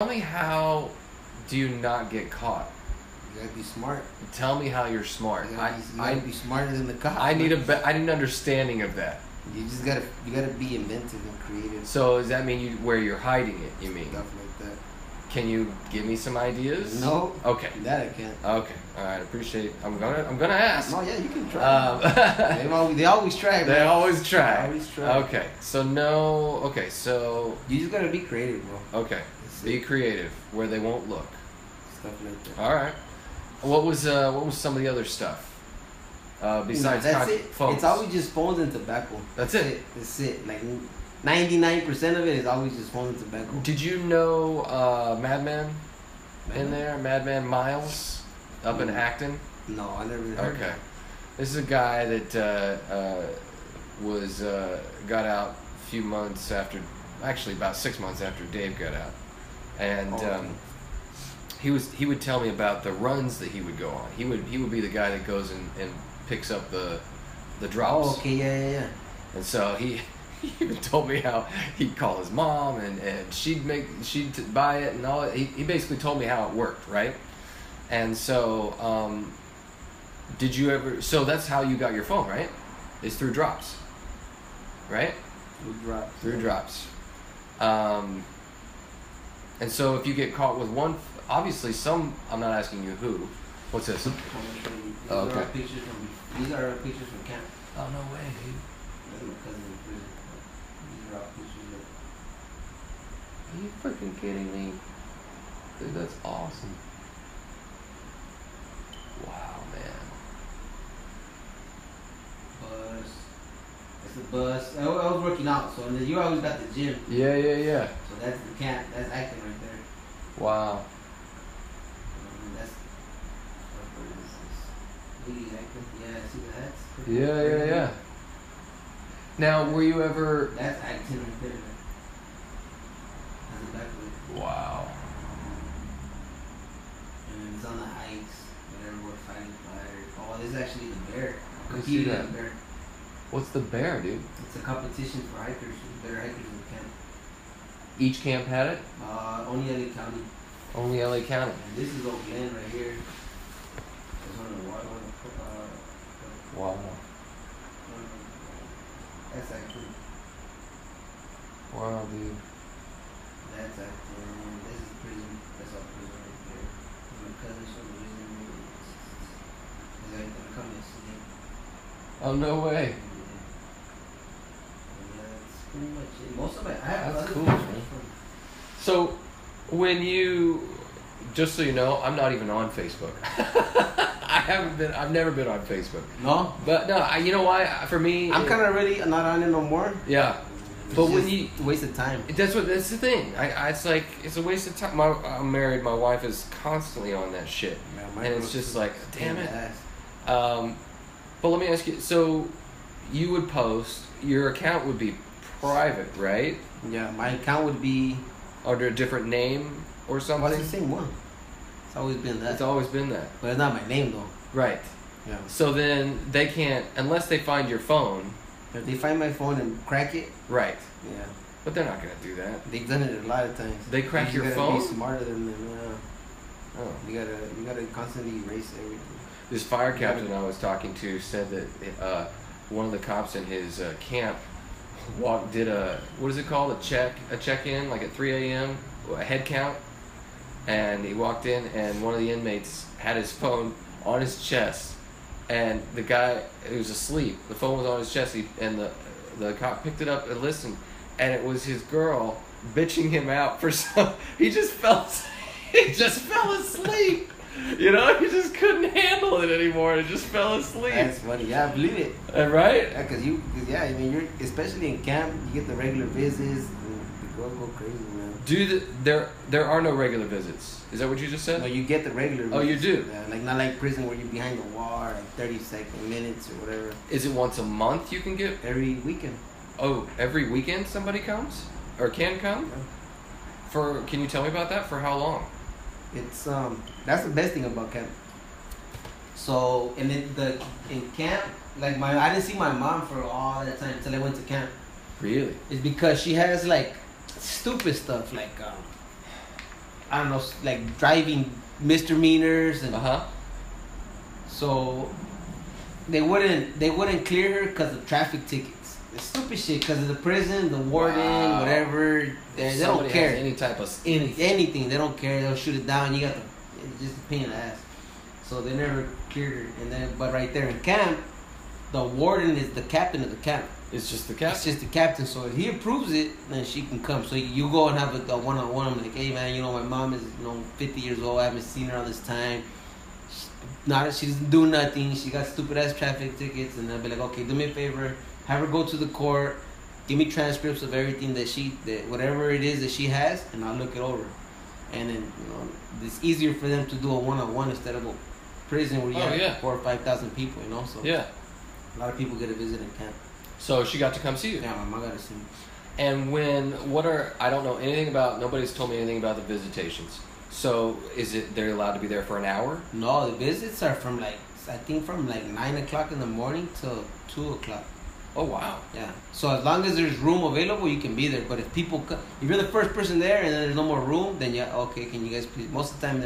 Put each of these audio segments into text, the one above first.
Tell me how do you not get caught? You gotta be smart. Tell me how you're smart. You gotta be smarter than the cops. I need an understanding of that. You gotta be inventive and creative. So does that mean where you're hiding it? You mean Stuff like that. Can you give me some ideas? No. Okay. That I can't. Okay. All right. Appreciate. I'm gonna ask. No, yeah, you can try. They always try. They always try. They always try. Okay. So no. Okay. So. You just gotta be creative, bro. Okay. Be creative where they won't look. Stuff like that. All right. What was some of the other stuff? Besides that's it. phones. It's always just phones and tobacco. That's it. That's it. Like 99% of it is always just phones and tobacco. Did you know Madman in there? Madman Miles up in Acton? No, I never heard of Okay. it. This is a guy that was got out a few months after, actually about 6 months after Dave got out, and he would tell me about the runs that he would go on. He would be the guy that goes and picks up the drops. Oh, okay, yeah. And so he even told me how he'd call his mom and she'd buy it and all. He basically told me how it worked, right? And so did you ever? So that's how you got your phone, right? Is through drops, right? Through drops. And so if you get caught with one, obviously some. I'm not asking you who. What's this? Oh, okay. These are pictures from camp. Oh no way, dude. That's my cousin in prison. These are all pictures Are you freaking kidding me? Dude, that's awesome. Wow, man. Bus. That's the bus. I was working out, so you always got the gym. Yeah. So that's the camp. That's acting right there. Wow. That's Lee acting. Yeah, see the hats? Yeah. Now, were you ever? That's acting right there. That's the back of it. Wow. And it's on the hikes. Whenever we're fighting fire. Oh, this is actually the bear. Let me see that. The bear. What's the bear, dude? It's a competition for hikers. Better hikers in the camp. Each camp had it. Only LA County. Only LA County. And this is Oak Glen right here. There's one of the water. Wow. That's actually. Wow, dude. That's actually. This is prison. That's all prison right there. My cousin's from prison. He's like gonna come yesterday. Oh no way. Yeah, that's pretty much it. Most of it. I have That's other cool, pictures man. from. So, when you, just so you know, I'm not even on Facebook. I've never been on Facebook. No? But no, you know why? For me, I'm kind of really not on it no more. Yeah. But when you waste of time. That's the thing. It's like it's a waste of time. I'm married. My wife is constantly on that shit, Yeah, and it's just like, damn it. Ass. But let me ask you. So, you would post. Your account would be private, right? Yeah, my account would be. Under a different name or something. It's the same one. It's always been that. It's always been that. But it's not my name though. Right. Yeah. So then they can't unless they find your phone. If they find my phone and crack it. Right. Yeah. But they're not gonna do that. They've done it a lot of times. They crack your You phone? gotta be smarter than them. Yeah. Oh. You gotta constantly erase everything. This fire captain I was talking to said that one of the cops in his camp did what is it called, a check-in like at 3 a.m. a head count, and he walked in and one of the inmates had his phone on his chest, and the guy who was asleep, the phone was on his chest, and the cop picked it up and listened, and it was his girl bitching him out for some. He just fell asleep. You know, he just couldn't handle it anymore. He just fell asleep. That's funny. Yeah, I believe it. Right? Yeah, I mean, you're especially in camp. You get the regular visits. And the girls go crazy, man. There are no regular visits. Is that what you just said? No, you get the regular visits. Oh, you do? Yeah, like not like prison where you're behind the wall, like 30-second minutes or whatever. Is it once a month you can get? Every weekend. Oh, every weekend somebody comes or can come? Yeah. Can you tell me about that? For how long? It's that's the best thing about camp. So in camp, like I didn't see my mom for all that time until I went to camp. Really? It's because she has like stupid stuff like I don't know, like driving misdemeanors, and Uh-huh. so they wouldn't clear her because of traffic tickets. It's stupid shit because of the prison, the warden, Wow. whatever. They don't Somebody care. has any type of anything. Anything. They don't care. They'll shoot it down. You got the it's just a pain in the ass. So they never cleared her. And then, but right there in camp, the warden is the captain of the camp. It's just the It's captain. just the captain. So if he approves it, then she can come. So you go and have a one-on-one. I'm like, hey man, my mom is 50 years old. I haven't seen her all this time. She doesn't do nothing. She got stupid ass traffic tickets, and I'll be like, okay, do me a favor, have her go to the court, give me transcripts of everything that whatever it is that she has, and I'll look it over. And then it's easier for them to do a one-on-one instead of a prison where you have 4,000 or 5,000 people. So Yeah. a lot of people get a visit in camp. So she got to come see you. Yeah, my mom got to see me. And I don't know anything about, nobody's told me anything about the visitations. So they're allowed to be there for an hour? No, the visits are from I think from 9 o'clock in the morning till 2 o'clock. Oh, wow. Yeah. So as long as there's room available, you can be there. But if you're the first person there and then there's no more room, then okay, can you guys please? Most of the time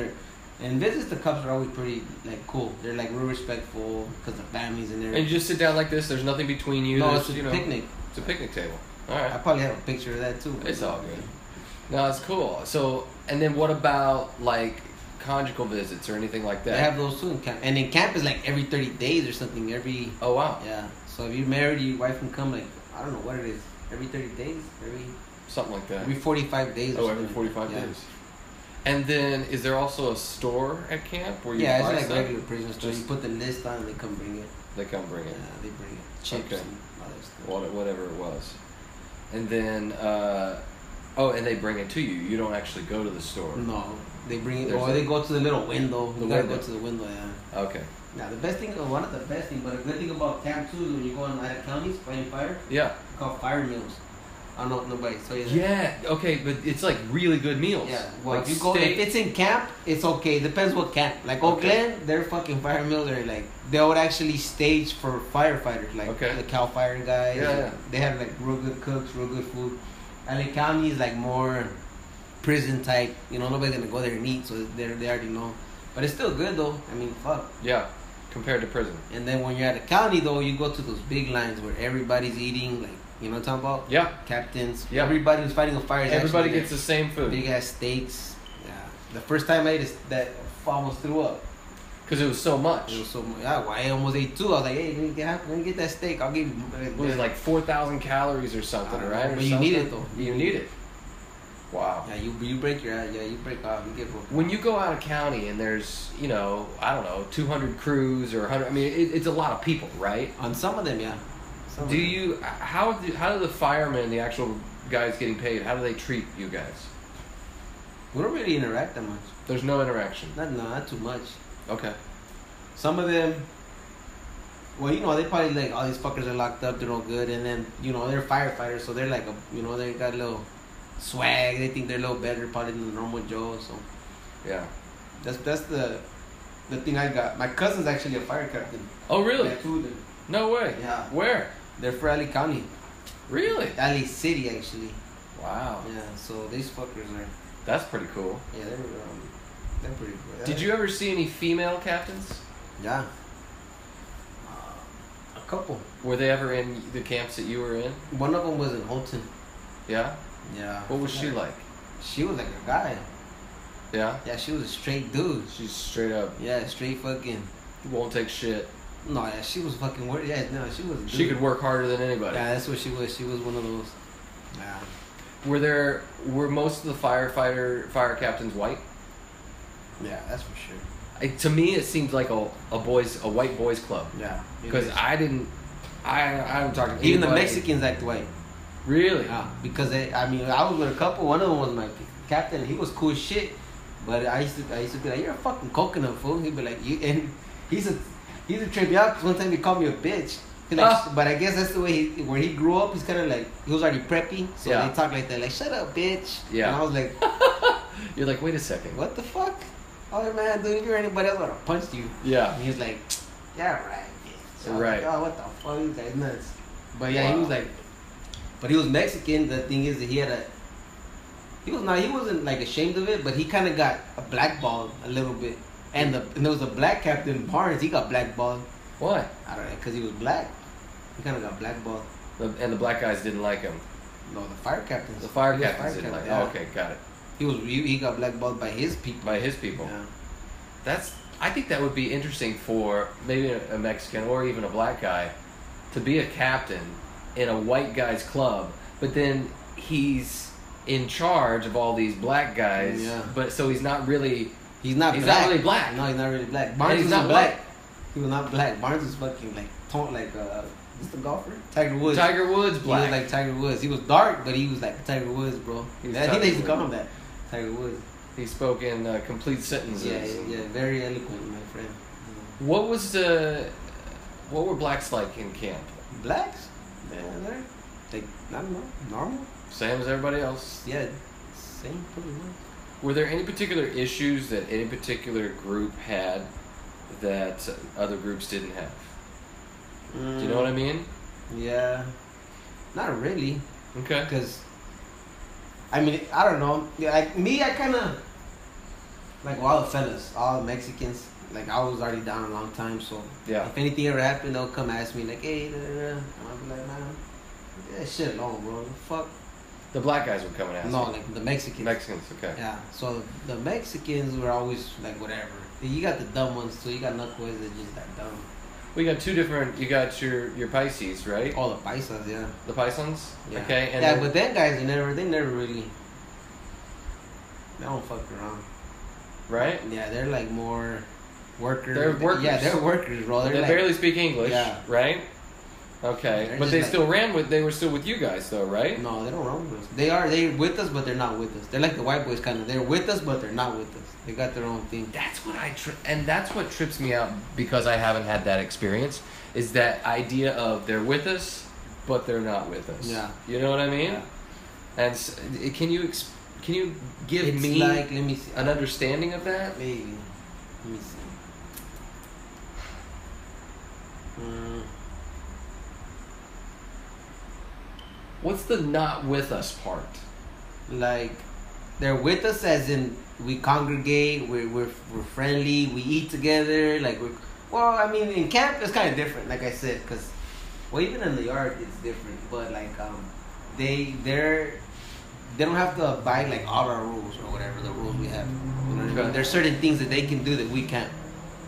and visits, the cops are always pretty cool. They're real respectful because of families and everything. And you just sit down like this. There's nothing between you. No, There's, it's a picnic. It's a picnic table. All I right. probably have a picture of that too. It's all good. No, it's cool. So, and then what about conjugal visits or anything like that? They have those too in camp. And in camp is every 30 days or something. Oh, wow. Yeah. So if you're married, your wife can come I don't know what it is. Every 30 days? Something like that. Every 45 days. Oh, every 45 days. And then, is there also a store at camp where you buy it's stuff? regular prison store. You put the list on and they come bring it. They come bring it. Yeah, they bring it. Chips Okay. and all that stuff. Whatever it was. And then, and they bring it to you. You don't actually go to the store. No, they bring it, or they go to the little window. You gotta go to the window, yeah. Okay. Now, one of the best things, but a good thing about camp too is when you go in other counties fighting fire, Yeah. they're called fire meals. I don't know if nobody tell you that. Yeah. Okay, but it's really good meals. Yeah. Well, Like if it's in camp, it's okay. Depends what camp. Oak Okay. Glen, their fucking fire meals are they would actually stage for firefighters, Okay. the Cal Fire guys. Yeah. They have real good cooks, real good food. LA County is more prison type. Nobody's gonna go there and eat, so they already know. But it's still good though. I mean, fuck. Yeah. Compared to prison. And then when you're at a county though, you go to those big lines where everybody's eating, you know what I'm talking about? Yeah. Captains. Yeah. Everybody who's fighting a fire is Everybody actually gets the same food. big ass steaks. Yeah. The first time I ate that, I almost threw up. Because it was so much. It was so much. Yeah, I almost ate two. I was like, hey, let me get that steak. I'll give you. It was 4,000 calories or something, right? Or But you need something. it though. You need it. Wow. Yeah, you break your ass. Yeah, you break off. You get When you go out of county and there's, I don't know, 200 crews or 100, I mean, it's a lot of people, right? on some of them, yeah. Some of Do them. you, how do the firemen, the actual guys getting paid, how do they treat you guys? We don't really interact that much. There's no interaction. Not too much. Okay. Some of them, well, they probably all these fuckers are locked up, they're no good, and then, they're firefighters, so they're they got a little swag, they think they're a little better probably than the normal Joe, so. Yeah. That's the thing I got. My cousin's actually a fire captain. Oh, really? Yeah, two of them. No way. Yeah. Where? They're for LA County. Really? LA City, actually. Wow. Yeah, so these fuckers are, That's pretty cool. yeah, they're pretty good. Did you ever see any female captains? Yeah. A couple. Were they ever in the camps that you were in? One of them was in Holton. Yeah? Yeah. What was she like? She was like a guy. Yeah? Yeah, she was a straight dude. She's straight up, Yeah, straight fucking. won't take shit. No, yeah, she was fucking weird. Yeah, no, she was. A She dude. could work harder than anybody. Yeah, that's what she was. She was one of those. Yeah. Were most of the fire captains white? Yeah, that's for sure. To me, it seemed like a white boys club. Yeah. Because I haven't talked to Even the anybody- Mexicans act white. Really? Yeah. Because I was with a couple. One of them was my captain. He was cool as shit. But I used to be like, you're a fucking coconut fool. He'd be like, you, and he's a trip me out. 'Cause one time he called me a bitch. But I guess that's the way where he grew up. He's kind of he was already preppy, so Yeah. they talk like that, shut up, bitch. Yeah. And I was like, You're like, wait a second. what the fuck? Oh man, dude, if you're anybody else, I would have punched you. Yeah. And he was like, yeah, right, bitch. I was Right. like, oh, what the fuck? This guy's nuts. But yeah, he Wow. was but he was Mexican. The thing is that he had He wasn't like ashamed of it, but he kind of got a blackballed a little bit. And there was a black captain, Barnes. He got blackballed. Why? I don't know, because he was black. He kind of got blackballed. And the black guys didn't like him. No, the fire captains. The fire captains didn't like him. yeah. Oh, okay, got it. He got blackballed by his people. By his people. Yeah. I think that would be interesting for maybe a Mexican or even a black guy to be a captain in a white guy's club, but then he's in charge of all these black guys. Yeah. But so he's not really. He's not really black. No, he's not really black. Barnes is not black. black. He was not black. Barnes was fucking who's the golfer? Tiger Woods. Tiger Woods black. He was like Tiger Woods. He was dark, but he was like Tiger Woods, bro. He was I think Tiger they used to call Woods. him that. Tiger Woods. He spoke in complete sentences. Yeah, very eloquent, my friend. What were blacks like in camp? Blacks? Man, they're like, I don't know, normal? Same as everybody else. Yeah, same pretty much. Were there any particular issues that any particular group had that other groups didn't have? Do you know what I mean? Yeah. Not really. Okay. Because, I mean, I don't know. Like, me, I kind of, like, all the fellas, all the Mexicans, like, I was already down a long time, so Yeah. if anything ever happened, they'll come ask me, like, hey, da, da, da. And I'll be like, man, leave that shit alone, bro. The fuck? The black guys would come and ask. No, you. like, the Mexicans. Mexicans. Okay. Yeah, so the Mexicans were always, like, whatever. You got the dumb ones, too. You got knuckleheads that just that dumb. We got two different. You got your Pisces, right? All the paisas, yeah. The Pisons. Yeah. Okay. And yeah, then- but them guys, they never really, they don't fuck around. right. Yeah, they're like more workers. They're workers. Yeah, they're workers, bro. They like, barely speak English. Yeah. Right. Okay, They're but just they like- still They were still with you guys, though, right? No, they don't run with us. They're with us, but they're not with us. They're like the white boys, kind of. They're with us, but they're not with us. They got their own thing. That's what and that's what trips me out because I haven't had that experience. Is that idea of they're with us, but they're not with us. Yeah. You know what I mean? Yeah. And can you give It's me like, let me see. an understanding of that? Maybe. Let me see. What's the not with us part? Like, they're with us as in we congregate, we're friendly, we eat together. Like, well, I mean, in camp it's kind of different, like I said, because, well, even in the yard it's different. But like, they don't have to abide like all our rules or whatever the rules we have. You know what I mean? Okay. There's certain things that they can do that we can't,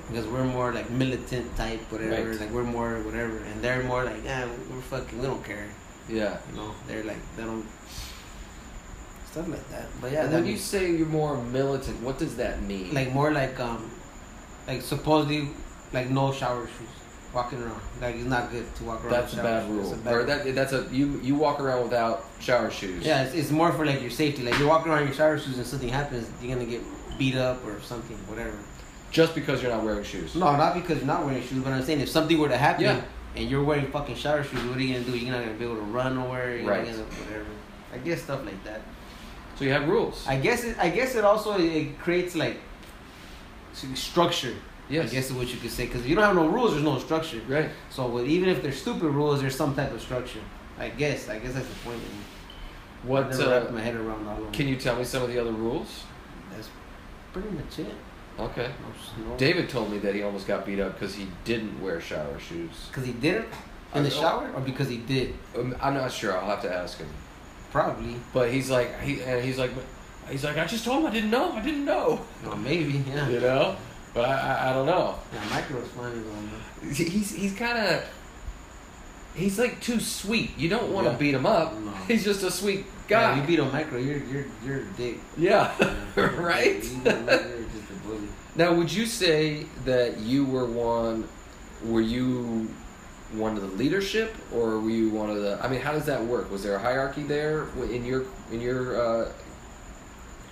because we're more like militant type, whatever. Right. Like we're more whatever, and they're more like, yeah, we're fucking, we don't care. Yeah. You know, they're like, they don't, stuff like that. But yeah, And that when you say you're more militant, what does that mean? like more like supposedly like no shower shoes walking around. Like it's not good to walk around. that's a with shower bad shoes. rule. It's a bad Or rule. that's a you walk around without shower shoes. Yeah, it's more for like your safety. Like you're walking around in your shower shoes and something happens, you're gonna get beat up or something, whatever. Just because you're not wearing shoes. No, not because you're not wearing shoes, but I'm saying if something were to happen Yeah. and you're wearing fucking shower shoes, what are you gonna do? You're not gonna be able to run nowhere. You're Right. not gonna, whatever. I guess stuff like that. So you have rules. I guess it also it creates like structure. Yes. I guess is what you could say, because if you don't have no rules, there's no structure. Right. So even if they're stupid rules, there's some type of structure. I guess that's the point. What I never wrapped my head around all of them. can you tell me some of the other rules? That's pretty much it. Okay. No, David told me that he almost got beat up because he didn't wear shower shoes. because he didn't in the shower, or because he did? I'm not sure. I'll have to ask him. Probably. But he's like, he's like, I just told him I didn't know. Or maybe, yeah. You know, but I don't know. Yeah, Micro's funny though. He's kind of. He's like too sweet. You don't want to Yeah. beat him up. No. He's just a sweet Yeah, guy. you beat on Micro, you're a dick. Yeah. Yeah. Right? You beat on Micro, you're just a bully. Now, would you say that you were one? Were you one of the leadership, or were you one of the? I mean, how does that work? Was there a hierarchy there in your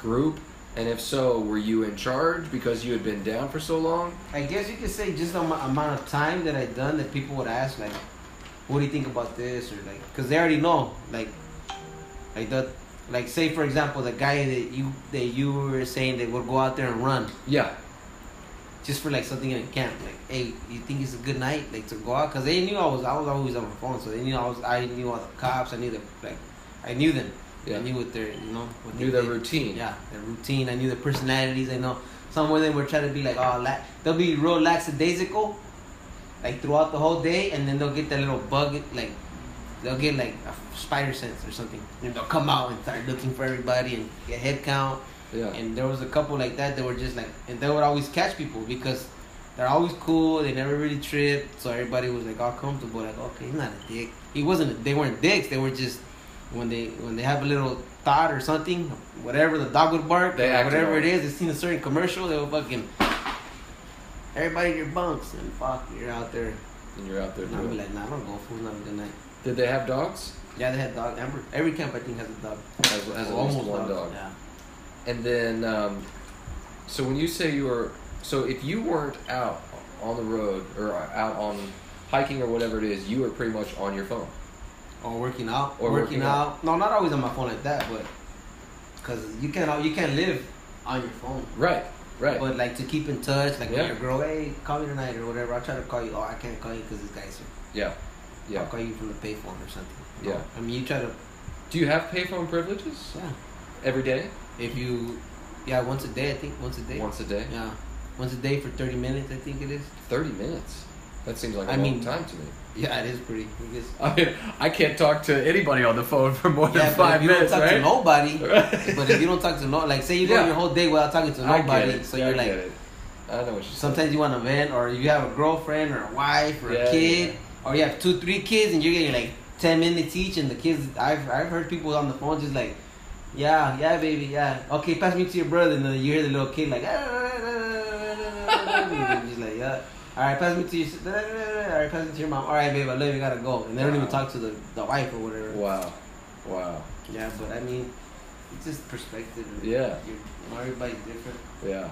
group? And if so, were you in charge because you had been down for so long? I guess you could say just the amount of time that I'd done that people would ask, like, what do you think about this? Or like, because they already know, like say for example, the guy that you were saying that would go out there and run Yeah. just for like something in camp, like, hey, you think it's a good night, like to go out? Because they knew I was always on my phone, so they knew I knew all the cops, I knew them. Yeah. I knew what their, what Knew their routine. Yeah, their routine. I knew their personalities. I know some of them were trying to be like, they'll be real lackadaisical, like throughout the whole day, and then they'll get that little bug, like they'll get like a spider sense or something, and they'll come out and start looking for everybody and get head count. Yeah. And there was a couple like that were just like, and they would always catch people because they're always cool. They never really tripped, so everybody was like all comfortable. Like, okay, he's not a dick. He wasn't. They weren't dicks. They were just when they have a little thought or something, whatever the dog would bark, or whatever it is. They seen a certain commercial. They would fucking everybody in your bunks and fuck, you're out there. And you're out there. And I'd be like, nah, I don't go. Fool's not a good night. Did they have dogs? Yeah, they had dog. Every camp I think has a dog. Has at least one dog. Yeah. And then, so when you say so if you weren't out on the road or out on hiking or whatever it is, you were pretty much on your phone. Or working out. Or working out. No, not always on my phone like that, but because you can't live on your phone. Right. But like to keep in touch, like Yeah. when your girl, hey, call me tonight or whatever. I'll try to call you. Oh, I can't call you because this guy's here. Yeah. I'll call you from the payphone or something. Yeah. I mean, you try to. Do you have payphone privileges? Yeah. Every day? If you, yeah, once a day, I think. Once a day. Once a day? Yeah. Once a day for 30 minutes, I think it is. 30 minutes? That seems like a long time to me. Yeah, it is pretty. I mean, I can't talk to anybody on the phone for more than 5 minutes, right? If you don't talk to nobody, Right. but if you don't talk to like say you go your whole day without talking to nobody, so you're like, I know what you're sometimes saying. you want to vent, or you have a girlfriend or a wife or a Yeah, kid, or you have 2-3 kids and you're getting like 10 minutes each, and the kids, I've heard people on the phone just like, yeah, baby, yeah, okay, pass me to your brother, and then you hear the little kid like, just like, yeah. All right, pass me to your. All right, pass me to your mom. All right, babe, I love you. Gotta go. And they don't even talk to the wife or whatever. Wow. Yeah, but I mean, it's just perspective. Yeah. Everybody's different. Yeah.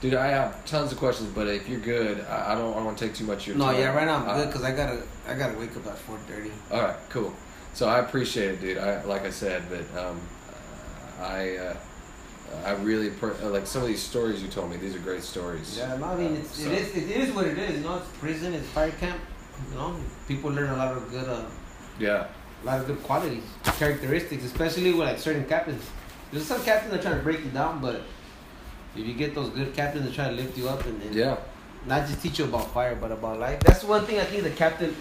Dude, I have tons of questions, but if you're good, I don't want to take too much of your time. No, yeah, right now I'm good because I gotta wake up at 4:30. All right, cool. So I appreciate it, dude. Like I said, but I really like some of these stories you told me. These are great stories. Yeah, no, I mean it is what it is. You know, it's prison, it's fire camp. You know, people learn a lot of good. Yeah. A lot of good qualities, characteristics, especially with like certain captains. There's some captains that try to break you down, but if you get those good captains that try to lift you up and yeah, not just teach you about fire but about life. That's one thing I think the captains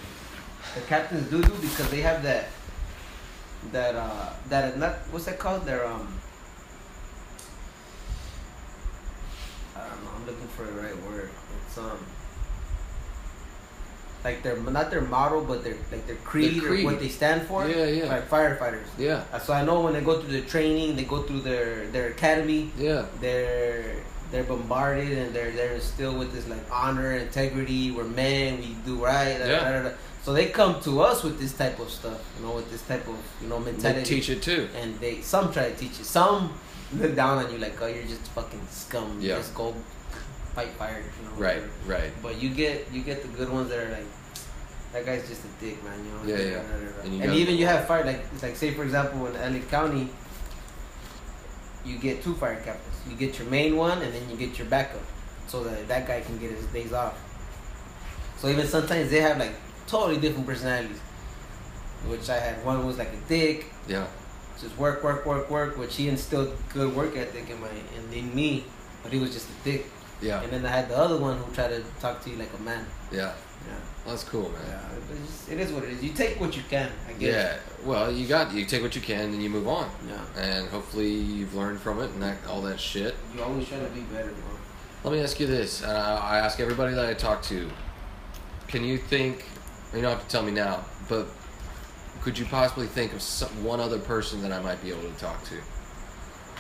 do because they have that not what's that called? Their I don't know. I'm looking for the right word. It's like their not their motto, but their creed, or what they stand for. Yeah. Like firefighters. Yeah. So I know when they go through the training, they go through their academy. Yeah. They're bombarded and they're instilled with this like honor, integrity. We're men. We do right. Yeah. So they come to us with this type of stuff, with this type of mentality. They teach it too. And some try to teach it. Some look down on you like, oh, you're just fucking scum. Yeah. Just go fight fire. Right. But you get the good ones that are like, that guy's just a dick, man. Yeah. And even you have fire, like say for example in LA County, you get 2 fire captains. You get your main one, and then you get your backup, so that guy can get his days off. So even sometimes they have like totally different personalities. Which I had one was like a dick. Yeah. Just work, which he instilled good work ethic in me, but he was just a dick. Yeah. And then I had the other one who tried to talk to you like a man. Yeah. Yeah. That's cool, man. Yeah, it is what it is. You take what you can, I guess. Yeah. Well, you take what you can and you move on. Yeah. And hopefully you've learned from it and all that shit. You always try to be better, bro. Let me ask you this. I ask everybody that I talk to, can you think, you don't have to tell me now, but could you possibly think of one other person that I might be able to talk to?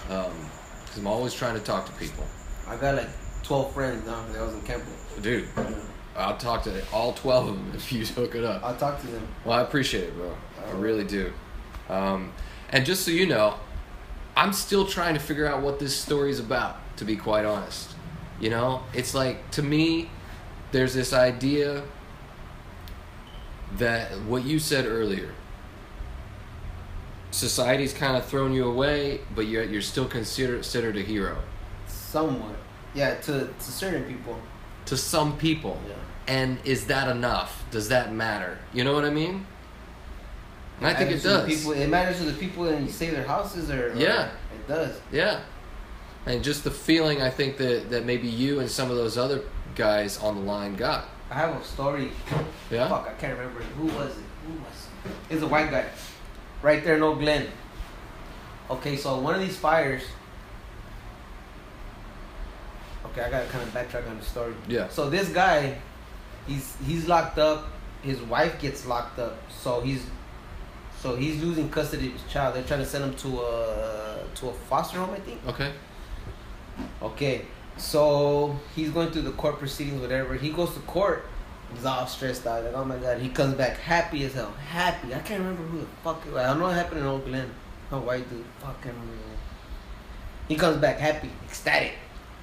Because I'm always trying to talk to people. I got like 12 friends now that I was in camp with. Dude, I'll talk to all 12 of them if you hook it up. I'll talk to them. Well, I appreciate it, bro. I really do. And just so you know, I'm still trying to figure out what this story's about, to be quite honest. It's like, to me, there's this idea that what you said earlier, society's kind of thrown you away, but you're still considered a hero. Somewhat. Yeah, to certain people. To some people. Yeah. And is that enough? Does that matter? You know what I mean? And I think it matters to the does. People, it matters to the people and you save their houses, or Yeah. it does. Yeah. And just the feeling I think that maybe you and some of those other guys on the line got. I have a story. Yeah? Fuck, I can't remember. Who was it? It's a white guy. Right there in Oak Glen. Okay, so one of these fires. Okay, I gotta kind of backtrack on the story. Yeah. So this guy, he's locked up. His wife gets locked up. So he's losing custody of his child. They're trying to send him to a foster home, I think. Okay. Okay, so he's going through the court proceedings, whatever. He goes to court. He's all stressed out. Like, oh my God. He comes back happy as hell. Happy. I can't remember who the fuck it was. I don't know what happened in Oak Glen. A white dude. Fuck, I can't remember. He comes back happy, ecstatic.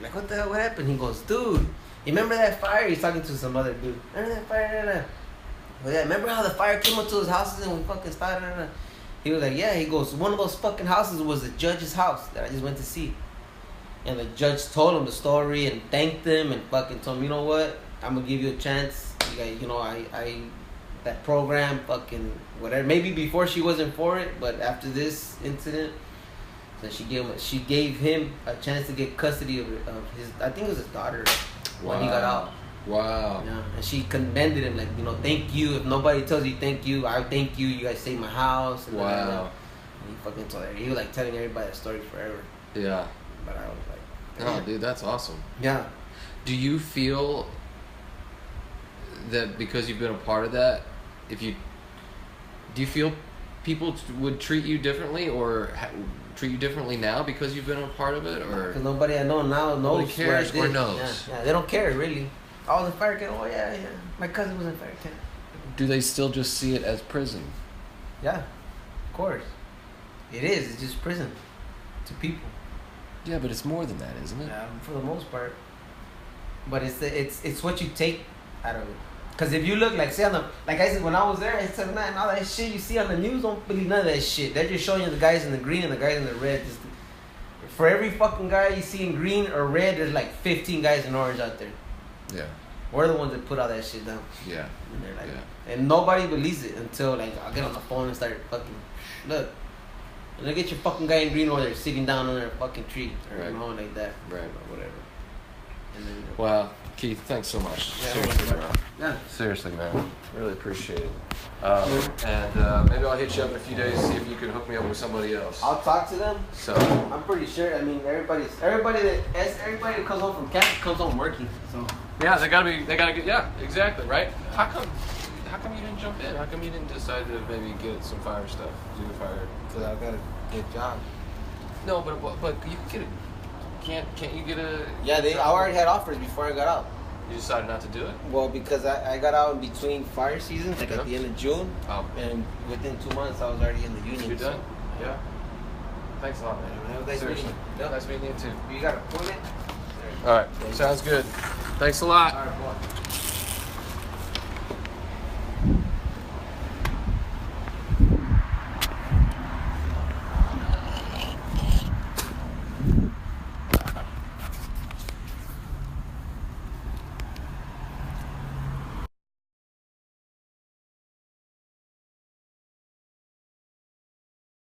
Like, what the hell? What happened? He goes, dude, you remember that fire? He's talking to some other dude. Remember that fire? Well, yeah, remember how the fire came up to his houses and we fucking started? He was like, yeah. He goes, one of those fucking houses was the judge's house that I just went to see. And the judge told him the story and thanked him and fucking told him, you know what? I'm gonna give you a chance. I that program, fucking whatever. Maybe before she wasn't for it, but after this incident, so she gave him a chance to get custody of his. I think it was his daughter when he got out. Wow. Yeah, and she commended him, like, thank you. If nobody tells you thank you, I thank you. You guys saved my house. And Wow. And he fucking told her. He was like telling everybody that story forever. Yeah. But I was like, Oh, dude, that's awesome. yeah. Do you feel that because you've been a part of that, do you feel people would treat you differently or treat you differently now because you've been a part of it, or Because nobody I know now knows nobody cares where I or did. knows? Yeah, they don't care really. I was in fire camp. Oh yeah. My cousin was in fire camp. Do they still just see it as prison? Yeah, of course. It is. It's just prison to people. Yeah, but it's more than that, isn't it? For the most part. But it's what you take out of it. Because if you look, like, say like I said, when I was there, I said, man, all that shit you see on the news, don't believe none of that shit. They're just showing you the guys in the green and the guys in the red. For every fucking guy you see in green or red, there's like 15 guys in orange out there. Yeah. We're the ones that put all that shit down. Yeah. And they're like, Yeah. and nobody believes it until, like, I'll get on the phone and start fucking, look, look at your fucking guy in green over there sitting down under a fucking tree or Right. like that. Right. Or whatever. And then, Wow, Keith, thanks so much. Yeah, Seriously, bro. yeah. Seriously, man. Really appreciate it. And maybe I'll hit you up in a few days, see if you can hook me up with somebody else. I'll talk to them. So, I'm pretty sure. I mean, everybody that comes home from camp comes home working. So yeah, they gotta get, yeah, exactly, right? How come you didn't jump in? How come you didn't decide to maybe get some fire stuff, do the fire? because I got a good job. No, but you can get it. Can't you get a? Yeah, I already had offers before I got out. You decided not to do it? Well, because I got out in between fire seasons, like Yeah. at the end of June, Oh, and within 2 months I was already in the union. you're so- done? Yeah. Thanks a lot, man. Yeah, nice Seriously. meeting you. Yeah. Nice meeting you too. You got to pull it. All right, sounds good. Thanks a lot. All right, boy.